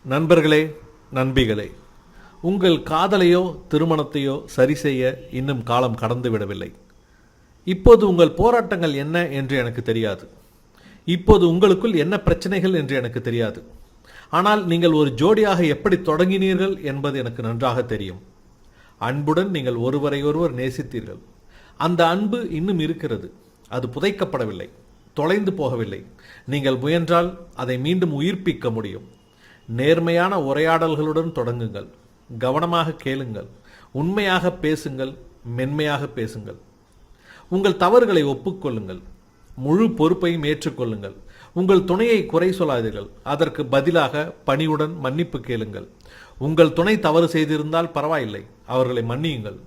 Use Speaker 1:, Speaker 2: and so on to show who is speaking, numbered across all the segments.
Speaker 1: நண்பர்களே, நண்பிகளே, உங்கள் காதலையோ திருமணத்தையோ சரி செய்ய இன்னும் காலம் கடந்து விடவில்லை. இப்போது உங்கள் போராட்டங்கள் என்ன என்று எனக்கு தெரியாது. இப்போது உங்களுக்குள் என்ன பிரச்சனைகள் என்று எனக்கு தெரியாது. ஆனால் நீங்கள் ஒரு ஜோடியாக எப்படி தொடங்கினீர்கள் என்பது எனக்கு நன்றாக தெரியும். அன்புடன் நீங்கள் ஒருவரையொருவர் நேசித்தீர்கள். அந்த அன்பு இன்னும் இருக்கிறது. அது புதைக்கப்படவில்லை, தொலைந்து போகவில்லை. நீங்கள் முயன்றால் அதை மீண்டும் உயிர்ப்பிக்க முடியும். நேர்மையான உரையாடல்களுடன் தொடங்குங்கள். கவனமாக கேளுங்கள். உண்மையாக பேசுங்கள். மென்மையாக பேசுங்கள். உங்கள் தவறுகளை ஒப்புக்கொள்ளுங்கள். முழு பொறுப்பையும் ஏற்றுக்கொள்ளுங்கள். உங்கள் துணையை குறை சொல்லாதீர்கள். அதற்கு பதிலாக பணிவுடன் மன்னிப்பு கேளுங்கள். உங்கள் துணை தவறு செய்திருந்தால் பரவாயில்லை, அவர்களை மன்னியுங்கள்.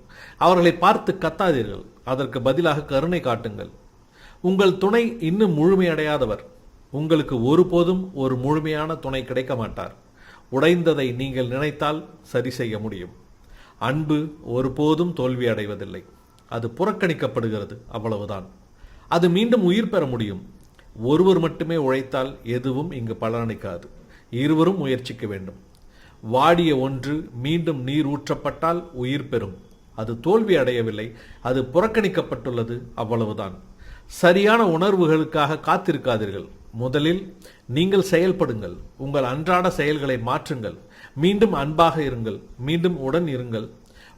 Speaker 1: அவர்களை பார்த்து கத்தாதீர்கள். அதற்கு பதிலாக கருணை காட்டுங்கள். உங்கள் துணை இன்னும் முழுமையடையாதவர். உங்களுக்கு ஒருபோதும் ஒரு முழுமையான துணை கிடைக்க மாட்டார். உடைந்ததை நீங்கள் நினைத்தால் சரி செய்ய முடியும். அன்பு ஒருபோதும் தோல்வி அடைவதில்லை. அது புறக்கணிக்கப்படுகிறது, அவ்வளவுதான். அது மீண்டும் உயிர் பெற முடியும். ஒருவர் மட்டுமே உழைத்தால் எதுவும் இங்கு பலனளிக்காது. இருவரும் முயற்சிக்க வேண்டும். வாடிய ஒன்று மீண்டும் நீர் ஊற்றப்பட்டால் உயிர் பெறும். அது தோல்வி அடையவில்லை, அது புறக்கணிக்கப்பட்டுள்ளது, அவ்வளவுதான். சரியான உணர்வுகளுக்காக காத்திருக்காதீர்கள். முதலில் நீங்கள் செயல்படுங்கள். உங்கள் அன்றாட செயல்களை மாற்றுங்கள். மீண்டும் அன்பாக இருங்கள். மீண்டும் உடன் இருங்கள்.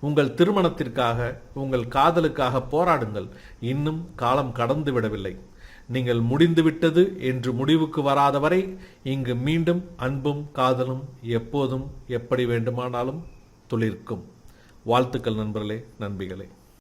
Speaker 1: உங்கள் திருமணத்திற்காக, உங்கள் காதலுக்காக போராடுங்கள். இன்னும் காலம் கடந்து விடவில்லை. நீங்கள் முடிந்துவிட்டது என்று முடிவுக்கு வராதவரை இங்கு மீண்டும் அன்பும் காதலும் எப்போதும் எப்படி வேண்டுமானாலும் துளிர்க்கும். வாழ்த்துக்கள் நண்பர்களே, நண்பிகளே.